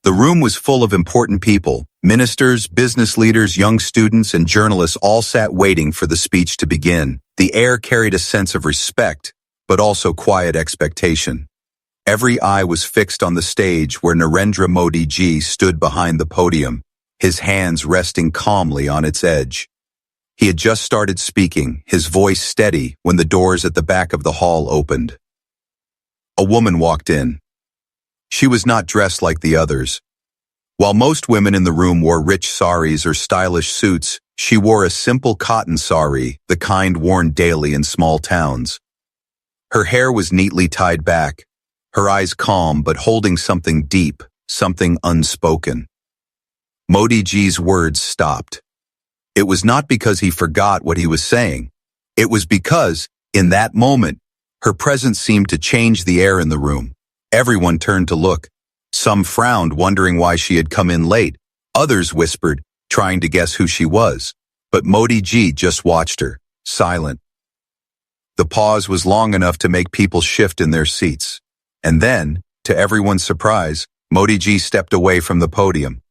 The room was full of important people. Ministers, business leaders, young students, and journalists all sat waiting for the speech to begin. The air carried a sense of respect, but also quiet expectation. Every eye was fixed on the stage where Narendra Modi ji stood behind the podium, his hands resting calmly on its edge. He had just started speaking, his voice steady, when the doors at the back of the hall opened. A woman walked in. She was not dressed like the others. While most women in the room wore rich saris or stylish suits, she wore a simple cotton sari, the kind worn daily in small towns. Her hair was neatly tied back, her eyes calm but holding something deep, something unspoken. Modi ji's words stopped. It was not because he forgot what he was saying. It was because, in that moment, her presence seemed to change the air in the room. Everyone turned to look. Some frowned, wondering why she had come in late. Others whispered, trying to guess who she was. But Modi ji just watched her, silent. The pause was long enough to make people shift in their seats. And then, to everyone's surprise, Modi ji stepped away from the podium.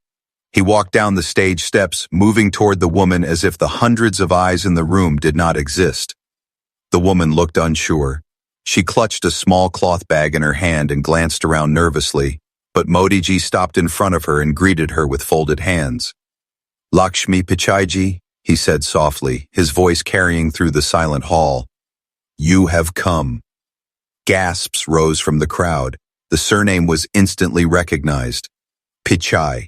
He walked down the stage steps, moving toward the woman as if the hundreds of eyes in the room did not exist. The woman looked unsure. She clutched a small cloth bag in her hand and glanced around nervously, but Modi ji stopped in front of her and greeted her with folded hands. "Lakshmi Pichai ji," he said softly, his voice carrying through the silent hall. "You have come." Gasps rose from the crowd. The surname was instantly recognized. Pichai,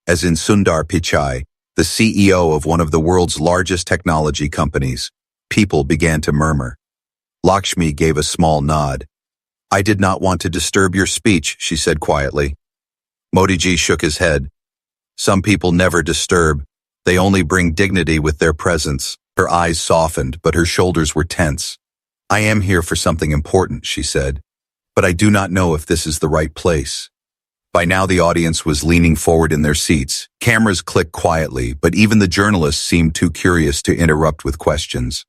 as in Sundar Pichai, the CEO of one of the world's largest technology companies. People began to murmur. Lakshmi gave a small nod. "I did not want to disturb your speech," she said quietly. Modi ji shook his head. "Some people never disturb. They only bring dignity with their presence." Her eyes softened, but her shoulders were tense. "I am here for something important," she said, "but I do not know if this is the right place." By now the audience was leaning forward in their seats. Cameras clicked quietly, but even the journalists seemed too curious to interrupt with questions.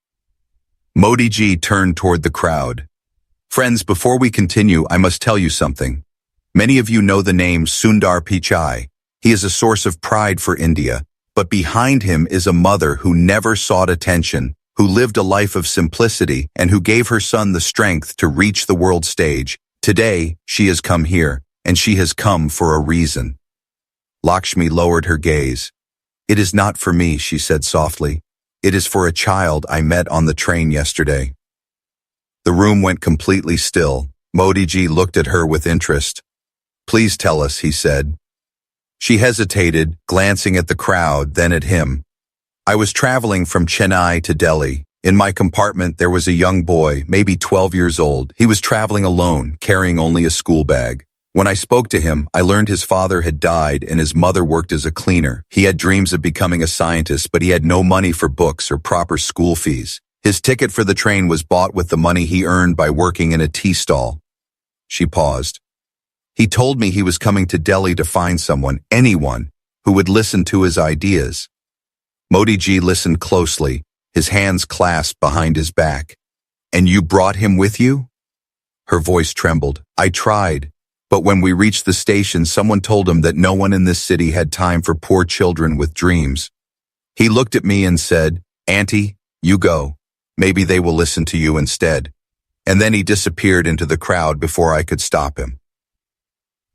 Modi ji turned toward the crowd. "Friends, before we continue, I must tell you something. Many of you know the name Sundar Pichai. He is a source of pride for India, but behind him is a mother who never sought attention, who lived a life of simplicity, and who gave her son the strength to reach the world stage. Today, she has come here, and she has come for a reason." Lakshmi lowered her gaze. "It is not for me," she said softly. "It is for a child I met on the train yesterday." The room went completely still. Modi ji looked at her with interest. "Please tell us," he said. She hesitated, glancing at the crowd, then at him. "I was traveling from Chennai to Delhi. In my compartment there was a young boy, maybe 12 years old. He was traveling alone, carrying only a school bag. When I spoke to him, I learned his father had died and his mother worked as a cleaner. He had dreams of becoming a scientist, but he had no money for books or proper school fees. His ticket for the train was bought with the money he earned by working in a tea stall." She paused. "He told me he was coming to Delhi to find someone, anyone, who would listen to his ideas." Modi ji listened closely, his hands clasped behind his back. "And you brought him with you?" Her voice trembled. "I tried. But when we reached the station, someone told him that no one in this city had time for poor children with dreams. He looked at me and said, 'Auntie, you go. Maybe they will listen to you instead.' And then he disappeared into the crowd before I could stop him."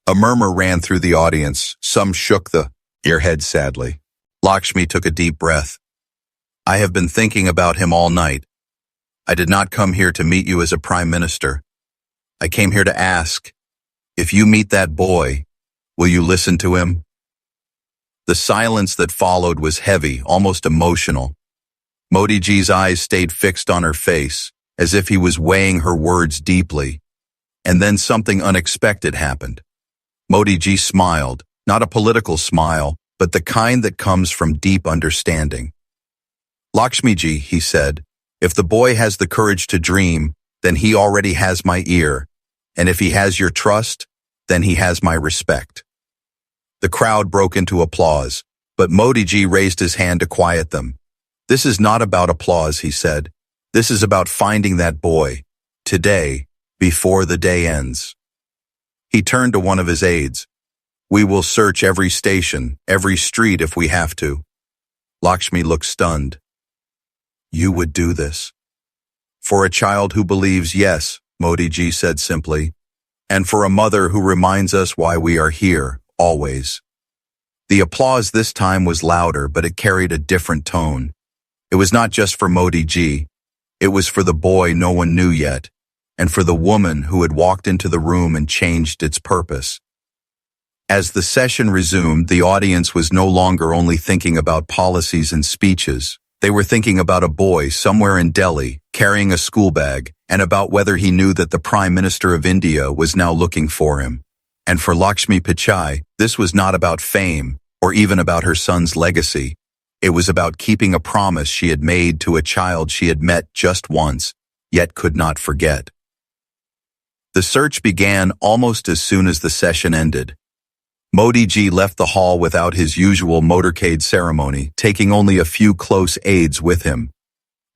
A murmur ran through the audience. Some shook their heads sadly. Lakshmi took a deep breath. "I have been thinking about him all night. I did not come here to meet you as a prime minister. I came here to ask, if you meet that boy, will you listen to him?" The silence that followed was heavy, almost emotional. Modi ji's eyes stayed fixed on her face, as if he was weighing her words deeply. And then something unexpected happened. Modi ji smiled, not a political smile, but the kind that comes from deep understanding. "Lakshmi ji," he said, "if the boy has the courage to dream, then he already has my ear. And if he has your trust, then he has my respect." The crowd broke into applause, but Modi ji raised his hand to quiet them. "This is not about applause," he said. "This is about finding that boy, today, before the day ends." He turned to one of his aides. We will search every station, every street if we have to. Lakshmi looked stunned. You would do this? For a child who believes yes, Modi ji said simply, and for a mother who reminds us why we are here, always. The applause this time was louder, but it carried a different tone. It was not just for Modi ji. It was for the boy no one knew yet, and for the woman who had walked into the room and changed its purpose. As the session resumed, the audience was no longer only thinking about policies and speeches. They were thinking about a boy somewhere in Delhi, carrying a school bag, and about whether he knew that the Prime Minister of India was now looking for him. And for Lakshmi Pichai, this was not about fame, or even about her son's legacy. It was about keeping a promise she had made to a child she had met just once, yet could not forget. The search began almost as soon as the session ended. Modi ji left the hall without his usual motorcade ceremony, taking only a few close aides with him.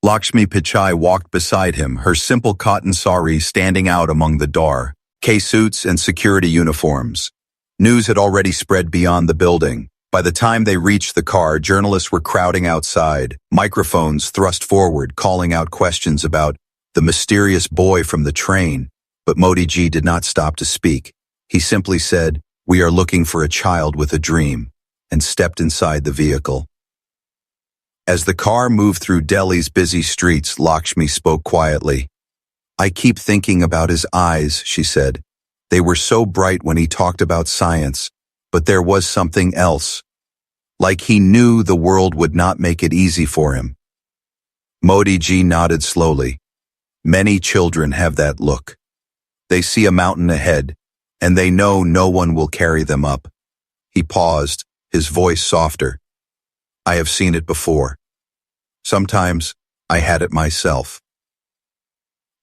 Lakshmi Pichai walked beside him, her simple cotton sari standing out among the dar, K-suits and security uniforms. News had already spread beyond the building. By the time they reached the car, journalists were crowding outside, microphones thrust forward, calling out questions about the mysterious boy from the train. But Modi ji did not stop to speak. He simply said, "We are looking for a child with a dream," and stepped inside the vehicle. As the car moved through Delhi's busy streets, Lakshmi spoke quietly. "I keep thinking about his eyes," she said. "They were so bright when he talked about science, but there was something else. Like he knew the world would not make it easy for him." Modi ji nodded slowly. Many children have that look. They see a mountain ahead, and they know no one will carry them up. He paused, his voice softer. "I have seen it before. Sometimes I had it myself."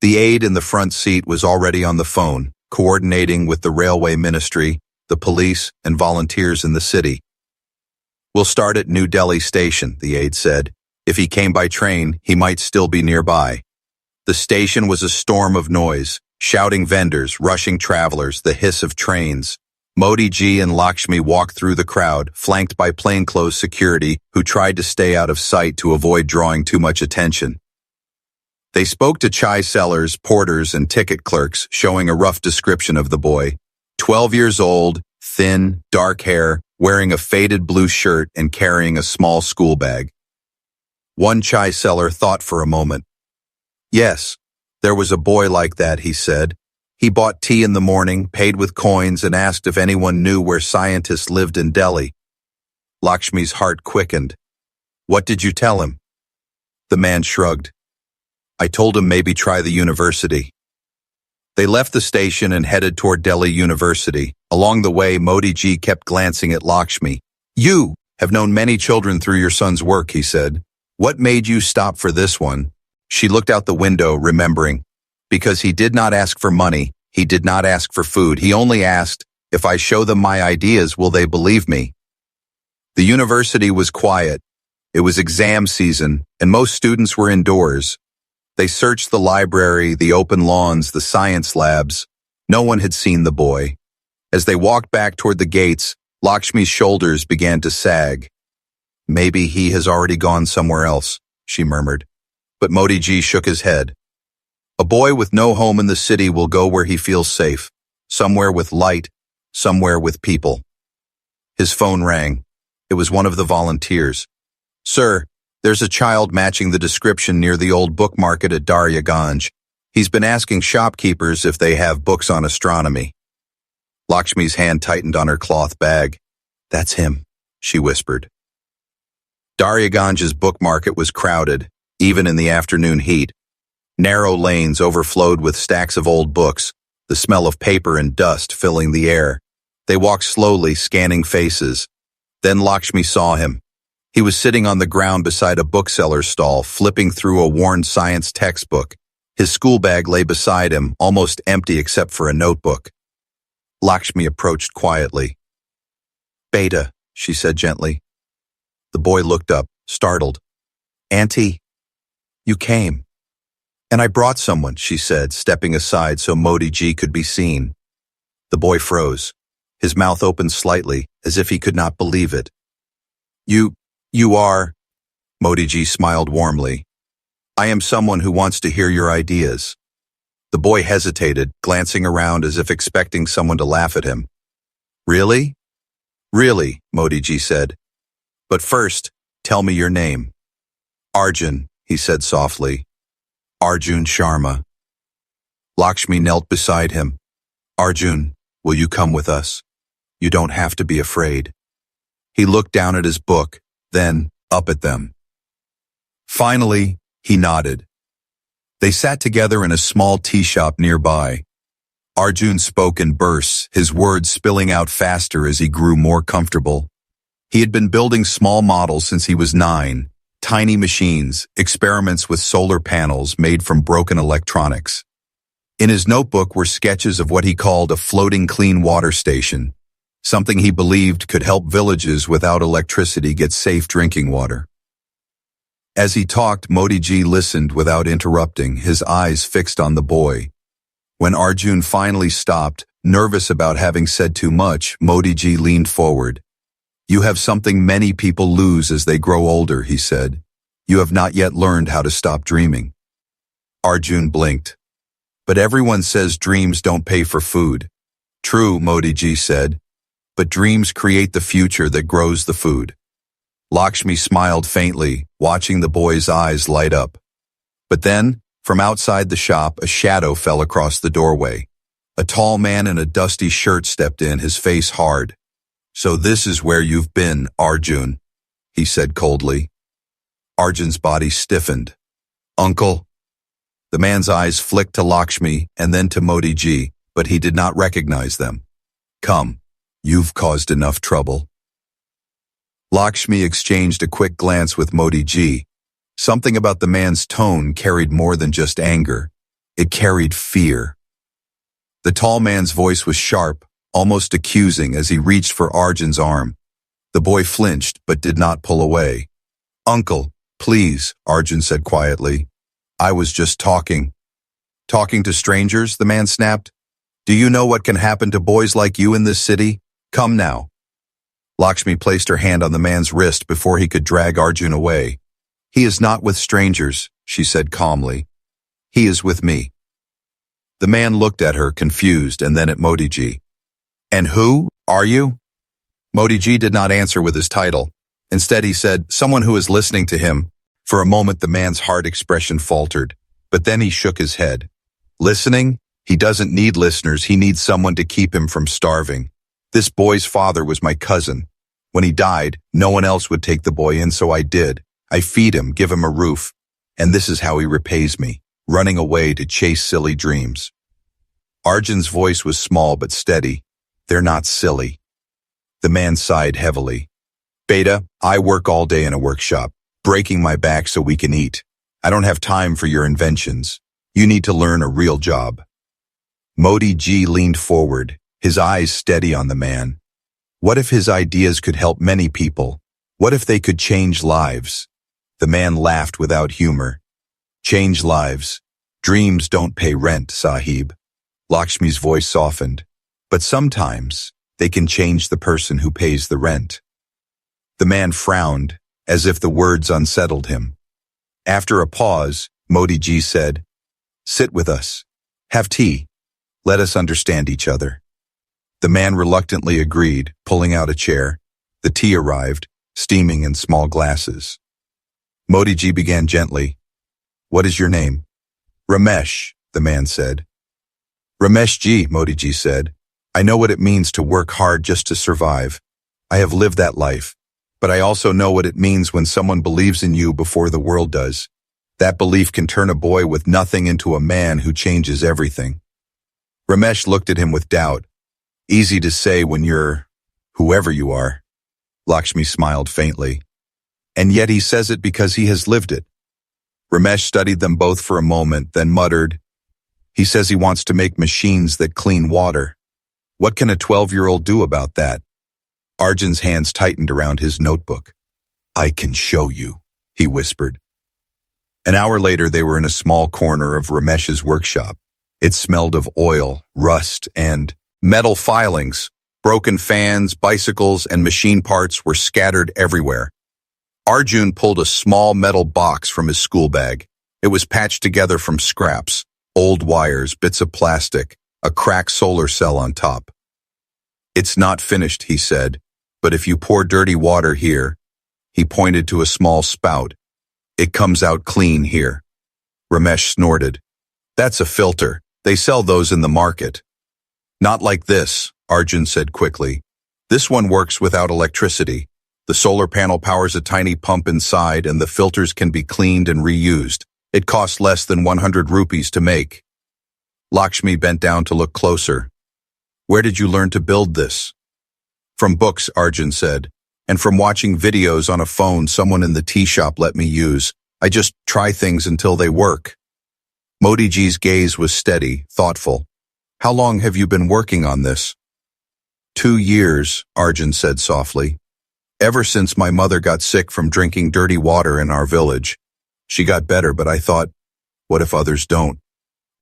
The aide in the front seat was already on the phone, coordinating with the railway ministry, the police, and volunteers in the city. "We'll start at New Delhi station," the aide said. "If he came by train, he might still be nearby." The station was a storm of noise. Shouting vendors, rushing travelers, the hiss of trains. Modi ji and Lakshmi walked through the crowd, flanked by plainclothes security who tried to stay out of sight to avoid drawing too much attention. They spoke to chai sellers, porters, and ticket clerks, showing a rough description of the boy. 12 years old, thin, dark hair, wearing a faded blue shirt and carrying a small school bag. One chai seller thought for a moment. "Yes, there was a boy like that," he said. "He bought tea in the morning, paid with coins, and asked if anyone knew where scientists lived in Delhi." Lakshmi's heart quickened. "What did you tell him?" The man shrugged. "I told him maybe try the university." They left the station and headed toward Delhi University. Along the way, Modi ji kept glancing at Lakshmi. "You have known many children through your son's work," he said. "What made you stop for this one?" She looked out the window, remembering. Because he did not ask for money, he did not ask for food, he only asked, "If I show them my ideas, will they believe me?" The university was quiet. It was exam season, and most students were indoors. They searched the library, the open lawns, the science labs. No one had seen the boy. As they walked back toward the gates, Lakshmi's shoulders began to sag. "Maybe he has already gone somewhere else," she murmured. But Modi ji shook his head. "A boy with no home in the city will go where he feels safe, somewhere with light, somewhere with people." His phone rang. It was one of the volunteers. "Sir, there's a child matching the description near the old book market at Daryaganj. He's been asking shopkeepers if they have books on astronomy." Lakshmi's hand tightened on her cloth bag. "That's him," she whispered. Daryaganj's book market was crowded, even in the afternoon heat. Narrow lanes overflowed with stacks of old books, the smell of paper and dust filling the air. They walked slowly, scanning faces. Then Lakshmi saw him. He was sitting on the ground beside a bookseller's stall, flipping through a worn science textbook. His school bag lay beside him, almost empty except for a notebook. Lakshmi approached quietly. "Beta," she said gently. The boy looked up, startled. "Auntie, you came." "And I brought someone," she said, stepping aside so Modi ji could be seen. The boy froze. his mouth opened slightly, as if he could not believe it. You are, Modiji smiled warmly. I am someone who wants to hear your ideas. The boy hesitated, glancing around as if expecting someone to laugh at him. Really? Really, Modiji said. But first, tell me your name. Arjun, he said softly. Arjun Sharma. Lakshmi knelt beside him. Arjun, will you come with us? You don't have to be afraid. He looked down at his book, then up at them. Finally, he nodded. They sat together in a small tea shop nearby. Arjun spoke in bursts, his words spilling out faster as he grew more comfortable. He had been building small models since he was 9, tiny machines, experiments with solar panels made from broken electronics. In his notebook were sketches of what he called a floating clean water station, something he believed could help villages without electricity get safe drinking water. As he talked, Modiji listened without interrupting, his eyes fixed on the boy. When Arjun finally stopped, nervous about having said too much, Modiji leaned forward. You have something many people lose as they grow older, he said. You have not yet learned how to stop dreaming. Arjun blinked. But everyone says dreams don't pay for food. True, Modiji said. But dreams create the future that grows the food. Lakshmi smiled faintly, watching the boy's eyes light up. But then, from outside the shop, a shadow fell across the doorway. A tall man in a dusty shirt stepped in, his face hard. So this is where you've been, Arjun, he said coldly. Arjun's body stiffened. Uncle? The man's eyes flicked to Lakshmi and then to Modiji, but he did not recognize them. Come, you've caused enough trouble. Lakshmi exchanged a quick glance with Modiji. Something about the man's tone carried more than just anger. It carried fear. The tall man's voice was sharp, almost accusing as he reached for Arjun's arm. The boy flinched but did not pull away. Uncle, please, Arjun said quietly. I was just talking. Talking to strangers, the man snapped. Do you know what can happen to boys like you in this city? Come now. Lakshmi placed her hand on the man's wrist before he could drag Arjun away. He is not with strangers, she said calmly. He is with me. The man looked at her, confused, and then at Modiji. And who are you? Modiji did not answer with his title. Instead, he said, someone who is listening to him. For a moment, the man's hard expression faltered, but then he shook his head. Listening? He doesn't need listeners, he needs someone to keep him from starving. This boy's father was my cousin. When he died, no one else would take the boy in, so I did. I feed him, give him a roof. And this is how he repays me, running away to chase silly dreams. Arjun's voice was small but steady. They're not silly. The man sighed heavily. Beta, I work all day in a workshop, breaking my back so we can eat. I don't have time for your inventions. You need to learn a real job. Modiji leaned forward, his eyes steady on the man. What if his ideas could help many people? What if they could change lives? The man laughed without humor. Change lives. Dreams don't pay rent, Sahib. Lakshmi's voice softened. But sometimes, they can change the person who pays the rent. The man frowned, as if the words unsettled him. After a pause, Modiji said, Sit with us. Have tea. Let us understand each other. The man reluctantly agreed, pulling out a chair. The tea arrived, steaming in small glasses. Modiji began gently. What is your name? Ramesh, the man said. Ramesh ji, Modiji said. I know what it means to work hard just to survive. I have lived that life. But I also know what it means when someone believes in you before the world does. That belief can turn a boy with nothing into a man who changes everything. Ramesh looked at him with doubt. Easy to say when you're whoever you are. Lakshmi smiled faintly. And yet he says it because he has lived it. Ramesh studied them both for a moment, then muttered, He says he wants to make machines that clean water. What can a 12-year-old do about that? Arjun's hands tightened around his notebook. I can show you, he whispered. An hour later, they were in a small corner of Ramesh's workshop. It smelled of oil, rust, and metal filings. Broken fans, bicycles, and machine parts were scattered everywhere. Arjun pulled a small metal box from his school bag. It was patched together from scraps, old wires, bits of plastic, a cracked solar cell on top. "It's not finished," he said, "but if you pour dirty water here," he pointed to a small spout, "it comes out clean here." Ramesh snorted. "That's a filter. They sell those in the market." "Not like this," Arjun said quickly. "This one works without electricity. The solar panel powers a tiny pump inside and the filters can be cleaned and reused. It costs less than 100 rupees to make." Lakshmi bent down to look closer. "Where did you learn to build this?" "From books," Arjun said, "and from watching videos on a phone someone in the tea shop let me use. I just try things until they work." Modiji's gaze was steady, thoughtful. "How long have you been working on this?" 2 years, Arjun said softly. "Ever since my mother got sick from drinking dirty water in our village. She got better, but I thought, what if others don't?"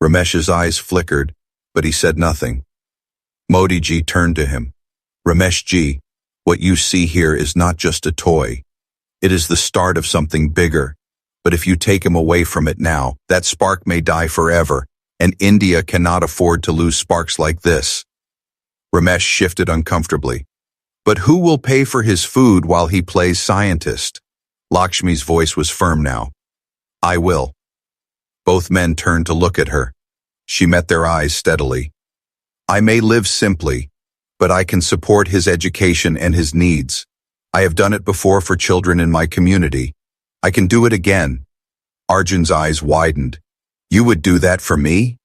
Ramesh's eyes flickered, but he said nothing. Modiji turned to him. "Rameshji, what you see here is not just a toy. It is the start of something bigger. But if you take him away from it now, that spark may die forever, and India cannot afford to lose sparks like this." Ramesh shifted uncomfortably. "But who will pay for his food while he plays scientist?" Lakshmi's voice was firm now. "I will." Both men turned to look at her. She met their eyes steadily. "I may live simply, but I can support his education and his needs. I have done it before for children in my community. I can do it again." Arjun's eyes widened. "You would do that for me?"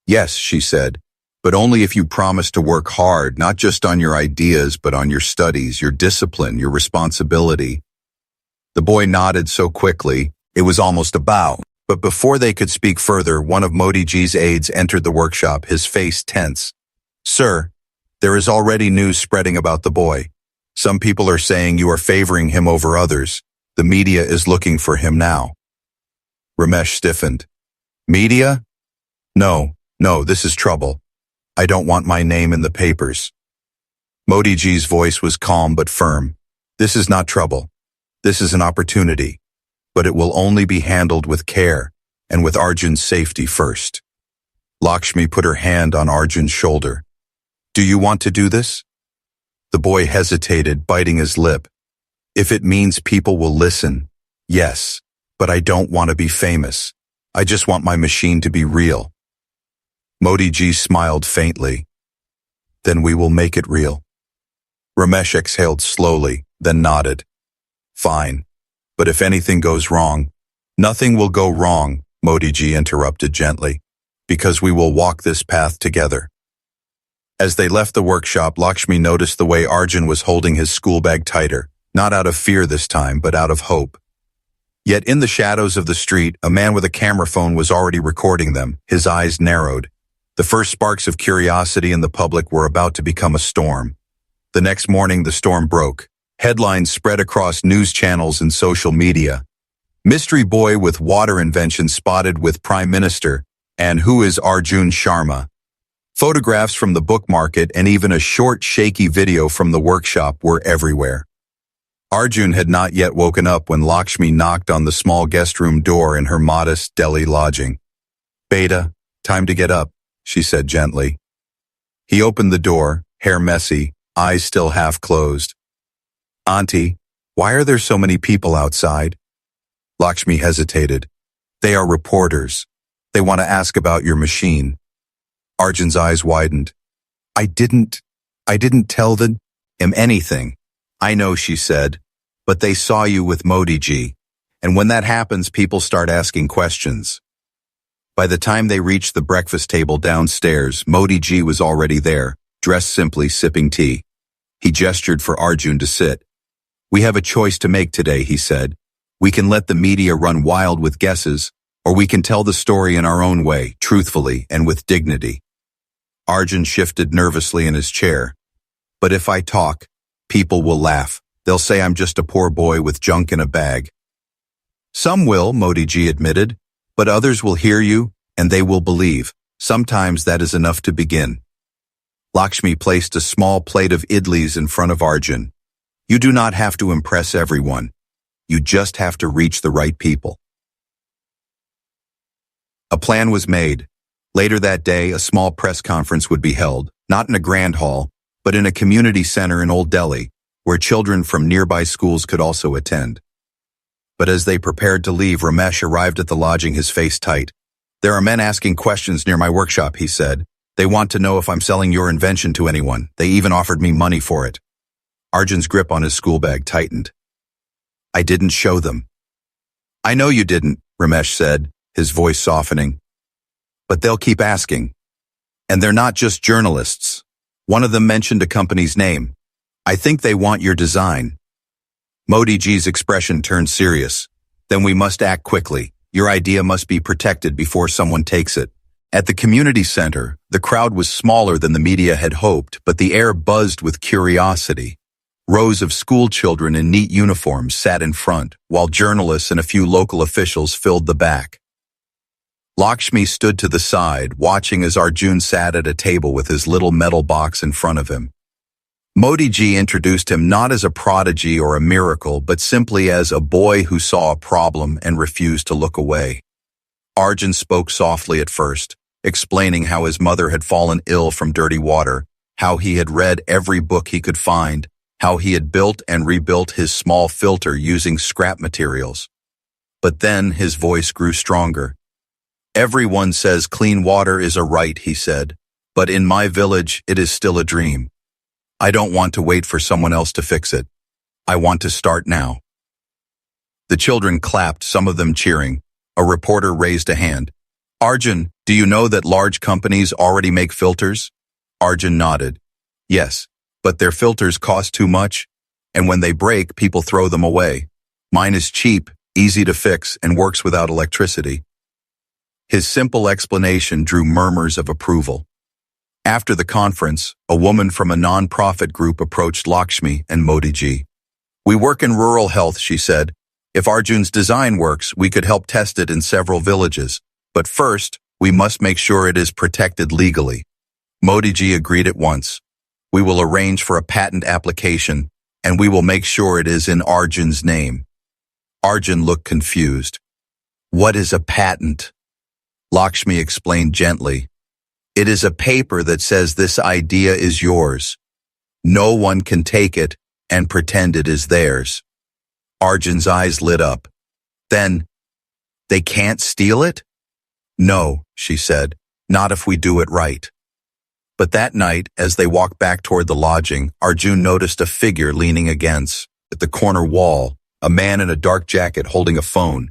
"Yes," she said, "but only if you promise to work hard, not just on your ideas, but on your studies, your discipline, your responsibility." The boy nodded so quickly, it was almost a bow. But before they could speak further, one of Modiji's aides entered the workshop, his face tense. "Sir, there is already news spreading about the boy. Some people are saying you are favoring him over others. The media is looking for him now." Ramesh stiffened. "Media? No, this is trouble. I don't want my name in the papers." Modiji's voice was calm but firm. "This is not trouble. This is an opportunity. But it will only be handled with care and with Arjun's safety first." Lakshmi put her hand on Arjun's shoulder. "Do you want to do this?" The boy hesitated, biting his lip. "If it means people will listen, yes, but I don't want to be famous. I just want my machine to be real." Modiji smiled faintly. "Then we will make it real." Ramesh exhaled slowly, then nodded. "Fine. But if anything goes wrong—" "Nothing will go wrong," Modiji interrupted gently, "because we will walk this path together." As they left the workshop, Lakshmi noticed the way Arjun was holding his school bag tighter, not out of fear this time, but out of hope. Yet in the shadows of the street, a man with a camera phone was already recording them. His eyes narrowed. The first sparks of curiosity in the public were about to become a storm. The next morning, the storm broke. Headlines spread across news channels and social media. "Mystery boy with water invention spotted with Prime Minister," and "Who is Arjun Sharma?" Photographs from the book market and even a short, shaky video from the workshop were everywhere. Arjun had not yet woken up when Lakshmi knocked on the small guest room door in her modest Delhi lodging. "Beta, time to get up," she said gently. He opened the door, hair messy, eyes still half closed. "Auntie, why are there so many people outside?" Lakshmi hesitated. "They are reporters. They want to ask about your machine." Arjun's eyes widened. I didn't tell them anything." "I know," she said, "but they saw you with Modiji. And when that happens, people start asking questions." By the time they reached the breakfast table downstairs, Modiji was already there, dressed simply, sipping tea. He gestured for Arjun to sit. "We have a choice to make today," he said. "We can let the media run wild with guesses, or we can tell the story in our own way, truthfully and with dignity." Arjun shifted nervously in his chair. "But if I talk, people will laugh. They'll say I'm just a poor boy with junk in a bag." "Some will," Modiji admitted, "but others will hear you, and they will believe. Sometimes that is enough to begin." Lakshmi placed a small plate of idlis in front of Arjun. You do not have to impress everyone. You just have to reach the right people. A plan was made. Later that day, a small press conference would be held, not in a grand hall, but in a community center in Old Delhi, where children from nearby schools could also attend. But as they prepared to leave, Ramesh arrived at the lodging, his face tight. There are men asking questions near my workshop, he said. They want to know if I'm selling your invention to anyone. They even offered me money for it. Arjun's grip on his school bag tightened. I didn't show them. I know you didn't, Ramesh said, his voice softening. But they'll keep asking. And they're not just journalists. One of them mentioned a company's name. I think they want your design. Modi ji's expression turned serious. Then we must act quickly. Your idea must be protected before someone takes it. At the community center, the crowd was smaller than the media had hoped, but the air buzzed with curiosity. Rows of school children in neat uniforms sat in front, while journalists and a few local officials filled the back. Lakshmi stood to the side, watching as Arjun sat at a table with his little metal box in front of him. Modi ji introduced him not as a prodigy or a miracle, but simply as a boy who saw a problem and refused to look away. Arjun spoke softly at first, explaining how his mother had fallen ill from dirty water, how he had read every book he could find, how he had built and rebuilt his small filter using scrap materials. But then his voice grew stronger. Everyone says clean water is a right, he said, but in my village it is still a dream. I don't want to wait for someone else to fix it. I want to start now. The children clapped, some of them cheering. A reporter raised a hand. Arjun, do you know that large companies already make filters? Arjun nodded. Yes, but their filters cost too much, and when they break, people throw them away. Mine is cheap, easy to fix, and works without electricity. His simple explanation drew murmurs of approval. After the conference, a woman from a non-profit group approached Lakshmi and Modi ji. We work in rural health, she said. If Arjun's design works, we could help test it in several villages. But first, we must make sure it is protected legally. Modi ji agreed at once. We will arrange for a patent application, and we will make sure it is in Arjun's name. Arjun looked confused. What is a patent? Lakshmi explained gently. It is a paper that says this idea is yours. No one can take it and pretend it is theirs. Arjun's eyes lit up. Then, they can't steal it? No, she said, not if we do it right. But that night, as they walked back toward the lodging, Arjun noticed a figure leaning against, at the corner wall, a man in a dark jacket holding a phone.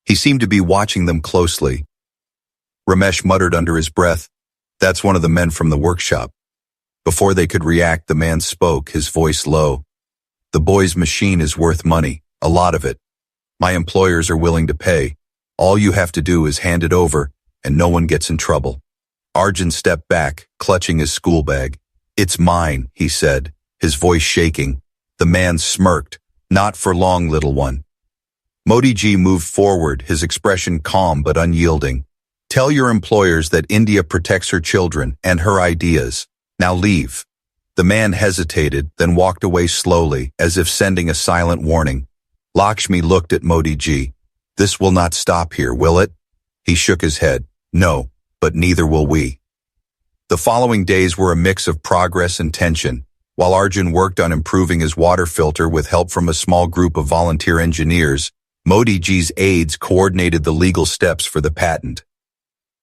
He seemed to be watching them closely. Ramesh muttered under his breath, That's one of the men from the workshop. Before they could react, the man spoke, his voice low. The boy's machine is worth money, a lot of it. My employers are willing to pay. All you have to do is hand it over, and no one gets in trouble. Arjun stepped back, clutching his school bag. It's mine, he said, his voice shaking. The man smirked. Not for long, little one. Modi ji moved forward, his expression calm but unyielding. Tell your employers that India protects her children and her ideas. Now leave. The man hesitated, then walked away slowly, as if sending a silent warning. Lakshmi looked at Modi ji. This will not stop here, will it? He shook his head. No, but neither will we. The following days were a mix of progress and tension. While Arjun worked on improving his water filter with help from a small group of volunteer engineers, Modi ji's aides coordinated the legal steps for the patent.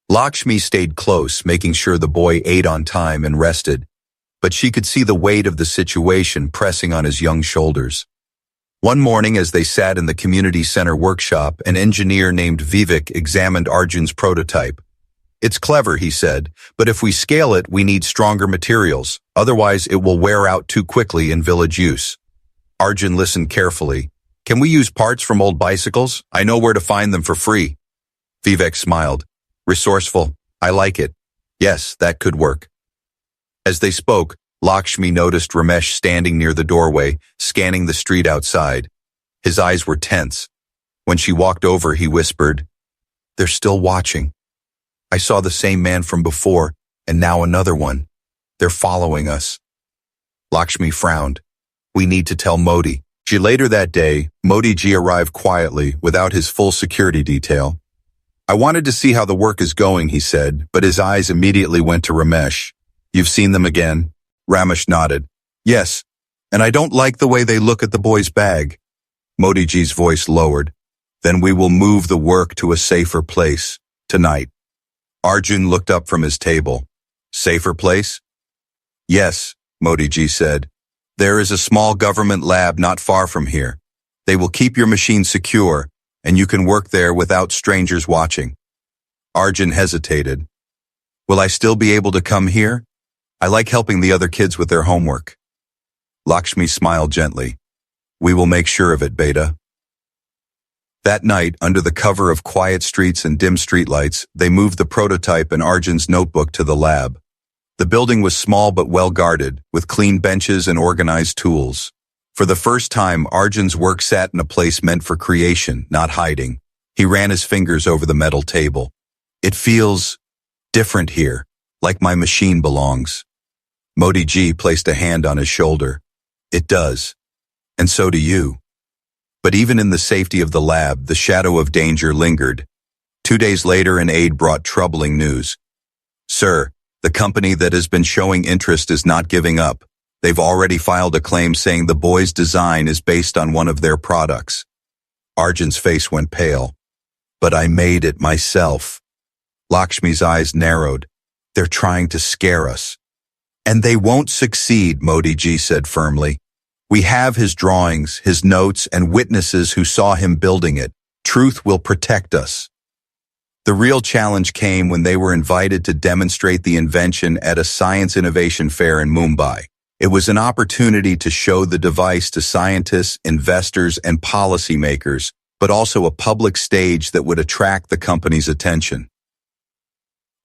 Lakshmi stayed close, making sure the boy ate on time and rested, but she could see the weight of the situation pressing on his young shoulders. One morning, as they sat in the community center workshop, an engineer named Vivek examined Arjun's prototype. It's clever, he said, but if we scale it, we need stronger materials. Otherwise, it will wear out too quickly in village use. Arjun listened carefully. Can we use parts from old bicycles? I know where to find them for free. Vivek smiled. Resourceful. I like it. Yes, that could work. As they spoke, Lakshmi noticed Ramesh standing near the doorway, scanning the street outside. His eyes were tense. When she walked over, he whispered, They're still watching. I saw the same man from before, and now another one. They're following us. Lakshmi frowned. We need to tell Modi. Later that day, Modi ji arrived quietly, without his full security detail. I wanted to see how the work is going, he said, but his eyes immediately went to Ramesh. You've seen them again? Ramesh nodded. Yes, and I don't like the way they look at the boy's bag. Modi ji's voice lowered. Then we will move the work to a safer place, tonight. Arjun looked up from his table. Safer place? Yes, Modi ji said. There is a small government lab not far from here. They will keep your machine secure, and you can work there without strangers watching. Arjun hesitated. Will I still be able to come here? I like helping the other kids with their homework. Lakshmi smiled gently. We will make sure of it, Beta. That night, under the cover of quiet streets and dim streetlights, they moved the prototype and Arjun's notebook to the lab. The building was small but well guarded, with clean benches and organized tools. For the first time, Arjun's work sat in a place meant for creation, not hiding. He ran his fingers over the metal table. It feels different here, like my machine belongs. Modi ji placed a hand on his shoulder. It does. And so do you. But even in the safety of the lab, the shadow of danger lingered. 2 days later, an aide brought troubling news. Sir, the company that has been showing interest is not giving up. They've already filed a claim saying the boy's design is based on one of their products. Arjun's face went pale. But I made it myself. Lakshmi's eyes narrowed. They're trying to scare us. And they won't succeed, Modi ji said firmly. We have his drawings, his notes, and witnesses who saw him building it. Truth will protect us. The real challenge came when they were invited to demonstrate the invention at a science innovation fair in Mumbai. It was an opportunity to show the device to scientists, investors, and policymakers, but also a public stage that would attract the company's attention.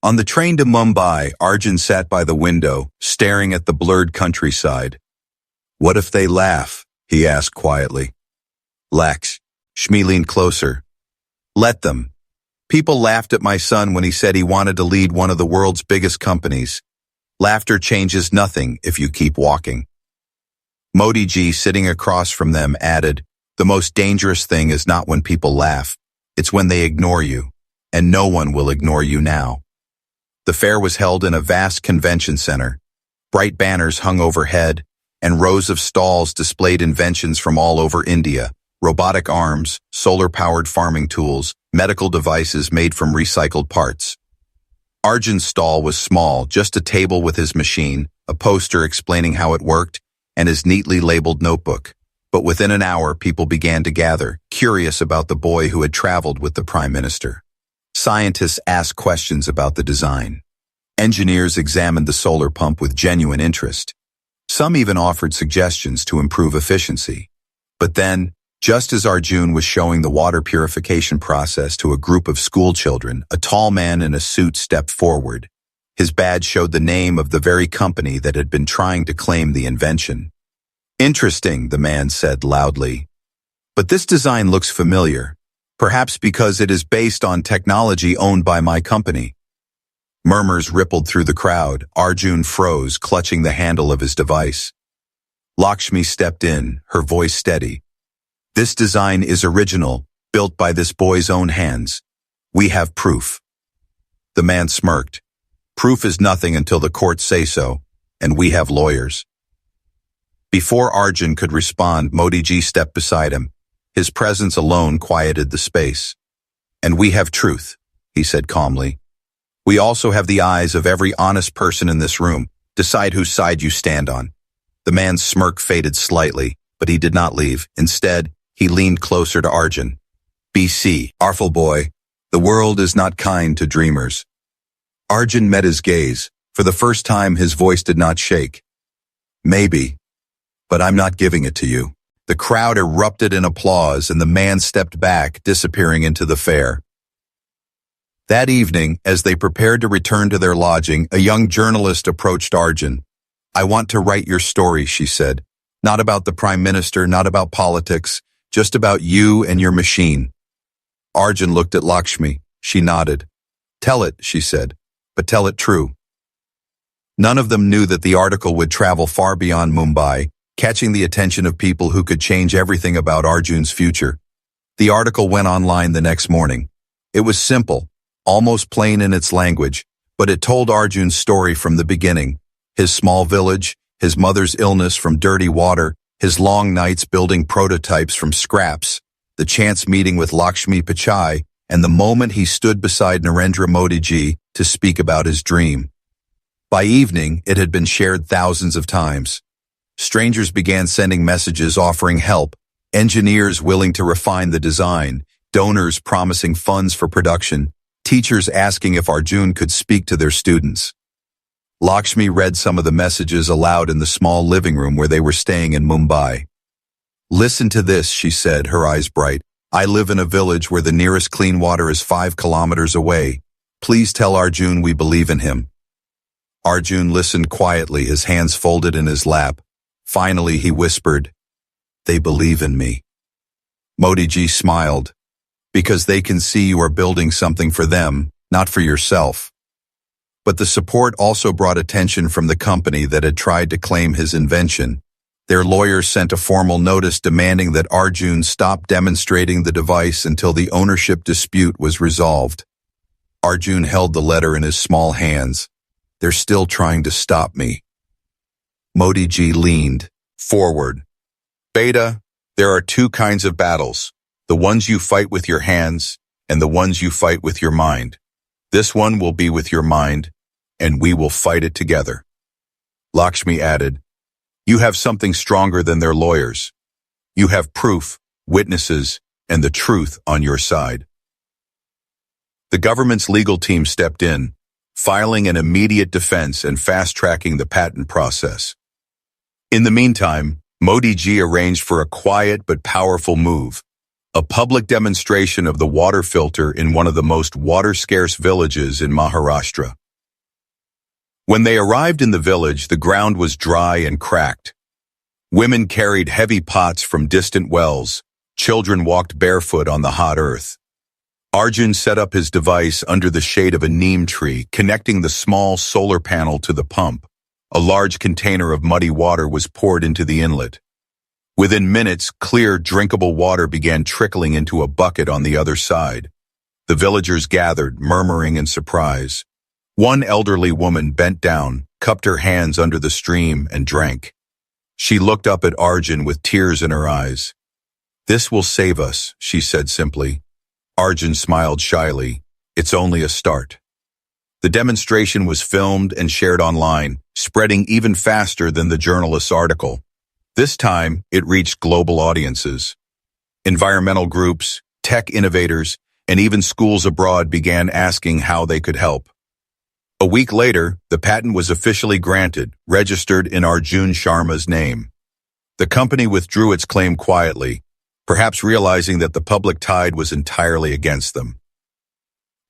On the train to Mumbai, Arjun sat by the window, staring at the blurred countryside. What if they laugh? He asked quietly. Lakshmi leaned closer. Let them. People laughed at my son when he said he wanted to lead one of the world's biggest companies. Laughter changes nothing if you keep walking. Modi ji, sitting across from them, added, the most dangerous thing is not when people laugh. It's when they ignore you. And no one will ignore you now. The fair was held in a vast convention center. Bright banners hung overhead, and rows of stalls displayed inventions from all over India. Robotic arms, solar-powered farming tools, medical devices made from recycled parts. Arjun's stall was small, just a table with his machine, a poster explaining how it worked, and his neatly labeled notebook. But within an hour, people began to gather, curious about the boy who had traveled with the Prime Minister. Scientists asked questions about the design. Engineers examined the solar pump with genuine interest. Some even offered suggestions to improve efficiency. But then, just as Arjun was showing the water purification process to a group of school children, a tall man in a suit stepped forward. His badge showed the name of the very company that had been trying to claim the invention. Interesting, the man said loudly. But this design looks familiar, perhaps because it is based on technology owned by my company. Murmurs rippled through the crowd. Arjun froze, clutching the handle of his device. Lakshmi stepped in, her voice steady. This design is original, built by this boy's own hands. We have proof. The man smirked. Proof is nothing until the courts say so, and we have lawyers. Before Arjun could respond, Modi ji stepped beside him. His presence alone quieted the space. And we have truth, he said calmly. We also have the eyes of every honest person in this room. Decide whose side you stand on. The man's smirk faded slightly, but he did not leave. Instead, he leaned closer to Arjun. BC, Artful boy, the world is not kind to dreamers. Arjun met his gaze. For the first time, his voice did not shake. Maybe, but I'm not giving it to you. The crowd erupted in applause, and the man stepped back, disappearing into the fair. That evening, as they prepared to return to their lodging, a young journalist approached Arjun. I want to write your story, she said. Not about the Prime Minister, not about politics, just about you and your machine. Arjun looked at Lakshmi. She nodded. Tell it, she said, but tell it true. None of them knew that the article would travel far beyond Mumbai, catching the attention of people who could change everything about Arjun's future. The article went online the next morning. It was simple, almost plain in its language, but it told Arjun's story from the beginning. His small village, his mother's illness from dirty water, his long nights building prototypes from scraps, the chance meeting with Lakshmi Pichai, and the moment he stood beside Narendra Modi ji to speak about his dream. By evening, it had been shared thousands of times. Strangers began sending messages offering help, engineers willing to refine the design, donors promising funds for production, teachers asking if Arjun could speak to their students. Lakshmi read some of the messages aloud in the small living room where they were staying in Mumbai. "Listen to this," she said, her eyes bright. "I live in a village where the nearest clean water is 5 kilometers away. Please tell Arjun we believe in him." Arjun listened quietly, his hands folded in his lap. Finally, he whispered, "They believe in me." Modi ji smiled. "Because they can see you are building something for them, not for yourself." But the support also brought attention from the company that had tried to claim his invention. Their lawyers sent a formal notice demanding that Arjun stop demonstrating the device until the ownership dispute was resolved. Arjun held the letter in his small hands. "They're still trying to stop me." Modi ji leaned forward. "Beta, there are 2 kinds of battles, the ones you fight with your hands and the ones you fight with your mind. This one will be with your mind, and we will fight it together." Lakshmi added, "You have something stronger than their lawyers. You have proof, witnesses, and the truth on your side." The government's legal team stepped in, filing an immediate defense and fast-tracking the patent process. In the meantime, Modi ji arranged for a quiet but powerful move, a public demonstration of the water filter in one of the most water-scarce villages in Maharashtra. When they arrived in the village, the ground was dry and cracked. Women carried heavy pots from distant wells. Children walked barefoot on the hot earth. Arjun set up his device under the shade of a neem tree, connecting the small solar panel to the pump. A large container of muddy water was poured into the inlet. Within minutes, clear, drinkable water began trickling into a bucket on the other side. The villagers gathered, murmuring in surprise. One elderly woman bent down, cupped her hands under the stream, and drank. She looked up at Arjun with tears in her eyes. "This will save us," she said simply. Arjun smiled shyly. "It's only a start." The demonstration was filmed and shared online, spreading even faster than the journalist's article. This time, it reached global audiences. Environmental groups, tech innovators, and even schools abroad began asking how they could help. A week later, the patent was officially granted, registered in Arjun Sharma's name. The company withdrew its claim quietly, perhaps realizing that the public tide was entirely against them.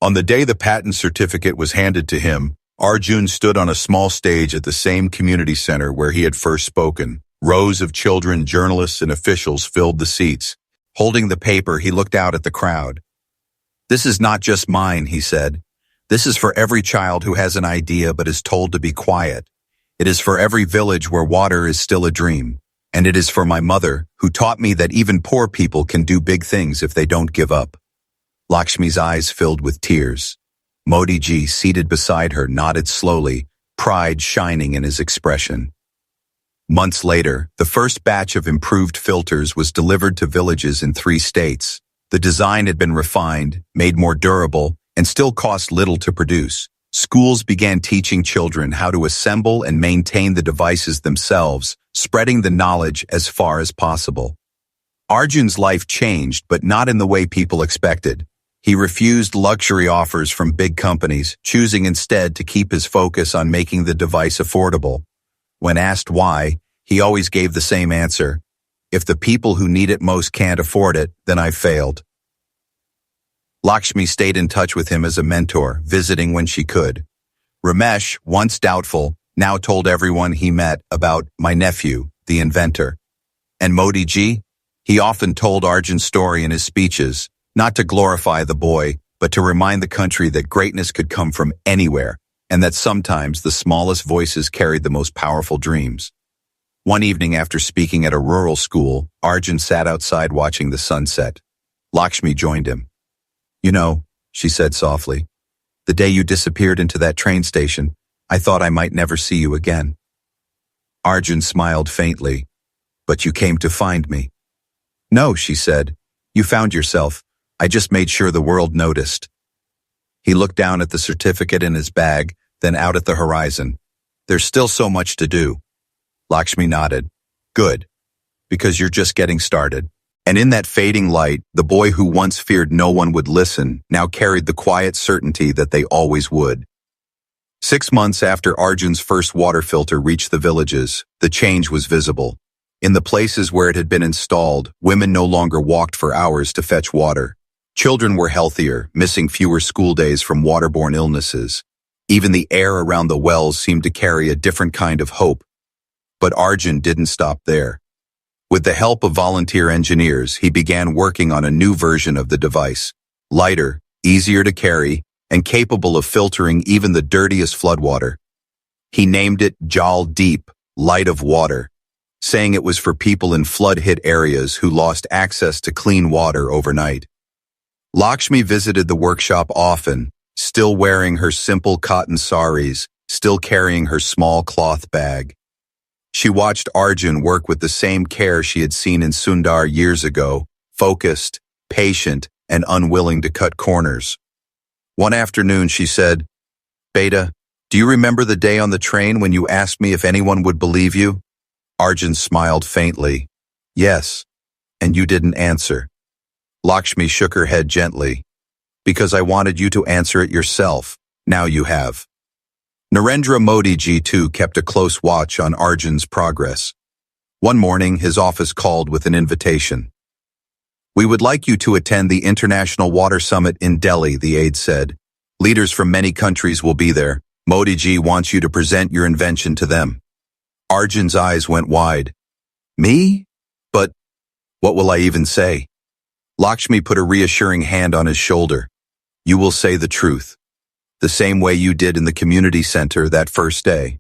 On the day the patent certificate was handed to him, Arjun stood on a small stage at the same community center where he had first spoken. Rows of children, journalists, and officials filled the seats. Holding the paper, he looked out at the crowd. "This is not just mine," he said. "This is for every child who has an idea but is told to be quiet. It is for every village where water is still a dream. And it is for my mother, who taught me that even poor people can do big things if they don't give up." Lakshmi's eyes filled with tears. Modi ji, seated beside her, nodded slowly, pride shining in his expression. Months later, the first batch of improved filters was delivered to villages in 3 states. The design had been refined, made more durable, and still cost little to produce. Schools began teaching children how to assemble and maintain the devices themselves, spreading the knowledge as far as possible. Arjun's life changed, but not in the way people expected. He refused luxury offers from big companies, choosing instead to keep his focus on making the device affordable. When asked why, he always gave the same answer: "If the people who need it most can't afford it, then I've failed." Lakshmi stayed in touch with him as a mentor, visiting when she could. Ramesh, once doubtful, now told everyone he met about "my nephew, the inventor." And Modi ji? He often told Arjun's story in his speeches, not to glorify the boy, but to remind the country that greatness could come from anywhere, and that sometimes the smallest voices carried the most powerful dreams. One evening after speaking at a rural school, Arjun sat outside watching the sunset. Lakshmi joined him. "You know," she said softly, "the day you disappeared into that train station, I thought I might never see you again." Arjun smiled faintly. "But you came to find me." "No," she said. "You found yourself. I just made sure the world noticed." He looked down at the certificate in his bag, then out at the horizon. "There's still so much to do." Lakshmi nodded. "Good. Because you're just getting started." And in that fading light, the boy who once feared no one would listen now carried the quiet certainty that they always would. 6 months after Arjun's first water filter reached the villages, the change was visible. In the places where it had been installed, women no longer walked for hours to fetch water. Children were healthier, missing fewer school days from waterborne illnesses. Even the air around the wells seemed to carry a different kind of hope. But Arjun didn't stop there. With the help of volunteer engineers, he began working on a new version of the device, lighter, easier to carry, and capable of filtering even the dirtiest floodwater. He named it Jal Deep, Light of Water, saying it was for people in flood-hit areas who lost access to clean water overnight. Lakshmi visited the workshop often, still wearing her simple cotton saris, still carrying her small cloth bag. She watched Arjun work with the same care she had seen in Sundar years ago, focused, patient, and unwilling to cut corners. One afternoon she said, "Beta, do you remember the day on the train when you asked me if anyone would believe you?" Arjun smiled faintly. "Yes, and you didn't answer." Lakshmi shook her head gently. "Because I wanted you to answer it yourself. Now you have." Narendra Modi ji too kept a close watch on Arjun's progress. One morning, his office called with an invitation. "We would like you to attend the International Water Summit in Delhi," the aide said. "Leaders from many countries will be there. Modi ji wants you to present your invention to them." Arjun's eyes went wide. "Me? But what will I even say?" Lakshmi put a reassuring hand on his shoulder. "You will say the truth. The same way you did in the community center that first day."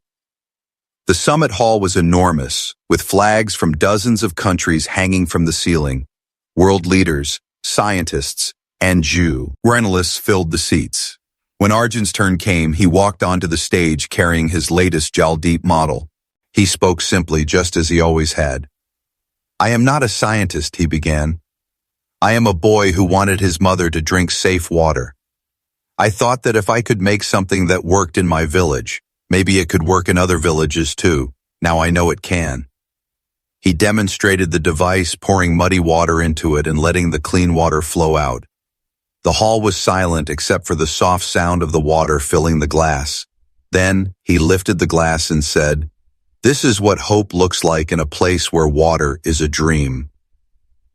The summit hall was enormous, with flags from dozens of countries hanging from the ceiling. World leaders, scientists, and journalists filled the seats. When Arjun's turn came, he walked onto the stage carrying his latest Jaldeep model. He spoke simply, just as he always had. "I am not a scientist," he began. "I am a boy who wanted his mother to drink safe water. I thought that if I could make something that worked in my village, maybe it could work in other villages too. Now I know it can." He demonstrated the device, pouring muddy water into it and letting the clean water flow out. The hall was silent except for the soft sound of the water filling the glass. Then he lifted the glass and said, "This is what hope looks like in a place where water is a dream."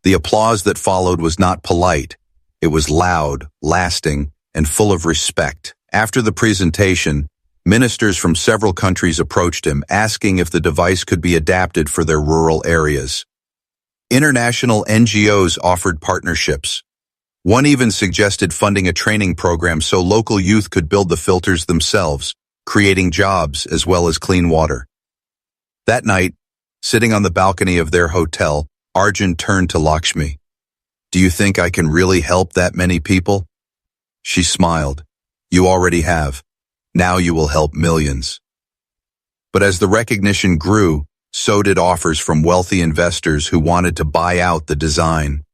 The applause that followed was not polite. It was loud, lasting, and full of respect. After the presentation, ministers from several countries approached him, asking if the device could be adapted for their rural areas. International NGOs offered partnerships. One even suggested funding a training program so local youth could build the filters themselves, creating jobs as well as clean water. That night, sitting on the balcony of their hotel, Arjun turned to Lakshmi. "Do you think I can really help that many people?" She smiled. "You already have. Now you will help millions." But as the recognition grew, so did offers from wealthy investors who wanted to buy out the design.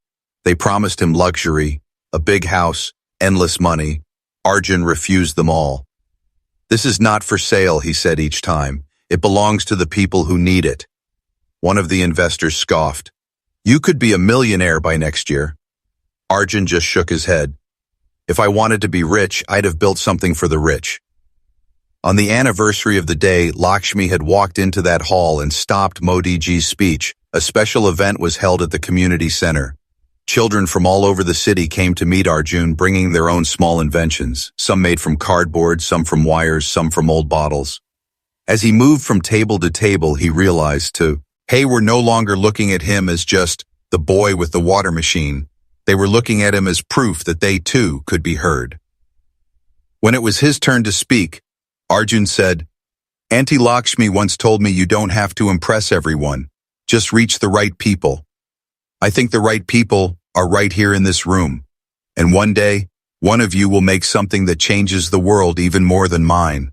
They promised him luxury, a big house, endless money. Arjun refused them all. "This is not for sale," he said each time. "It belongs to the people who need it." One of the investors scoffed. "You could be a millionaire by next year." Arjun just shook his head. "If I wanted to be rich, I'd have built something for the rich." On the anniversary of the day, Lakshmi had walked into that hall and stopped Modi ji's speech. A special event was held at the community center. Children from all over the city came to meet Arjun, bringing their own small inventions, some made from cardboard, some from wires, some from old bottles. As he moved from table to table, he realized they were no longer looking at him as just the boy with the water machine. They were looking at him as proof that they too could be heard. When it was his turn to speak, Arjun said, Auntie Lakshmi once told me you don't have to impress everyone. Just reach the right people. I think the right people are right here in this room. And one day, one of you will make something that changes the world even more than mine.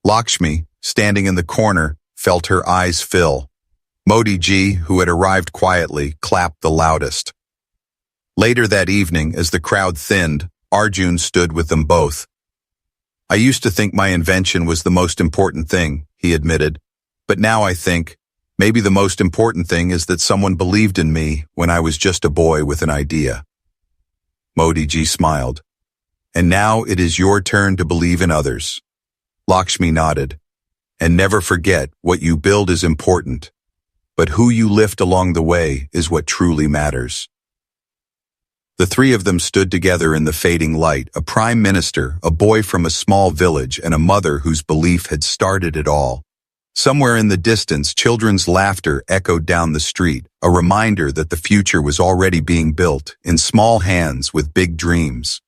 Lakshmi, standing in the corner, felt her eyes fill. Modi ji, who had arrived quietly, clapped the loudest. Later that evening, as the crowd thinned, Arjun stood with them both. I used to think my invention was the most important thing, he admitted, but now I think maybe the most important thing is that someone believed in me when I was just a boy with an idea. Modi ji smiled. And now it is your turn to believe in others. Lakshmi nodded. And never forget, what you build is important, but who you lift along the way is what truly matters. The three of them stood together in the fading light, a prime minister, a boy from a small village, and a mother whose belief had started it all. Somewhere in the distance, children's laughter echoed down the street, a reminder that the future was already being built, in small hands with big dreams.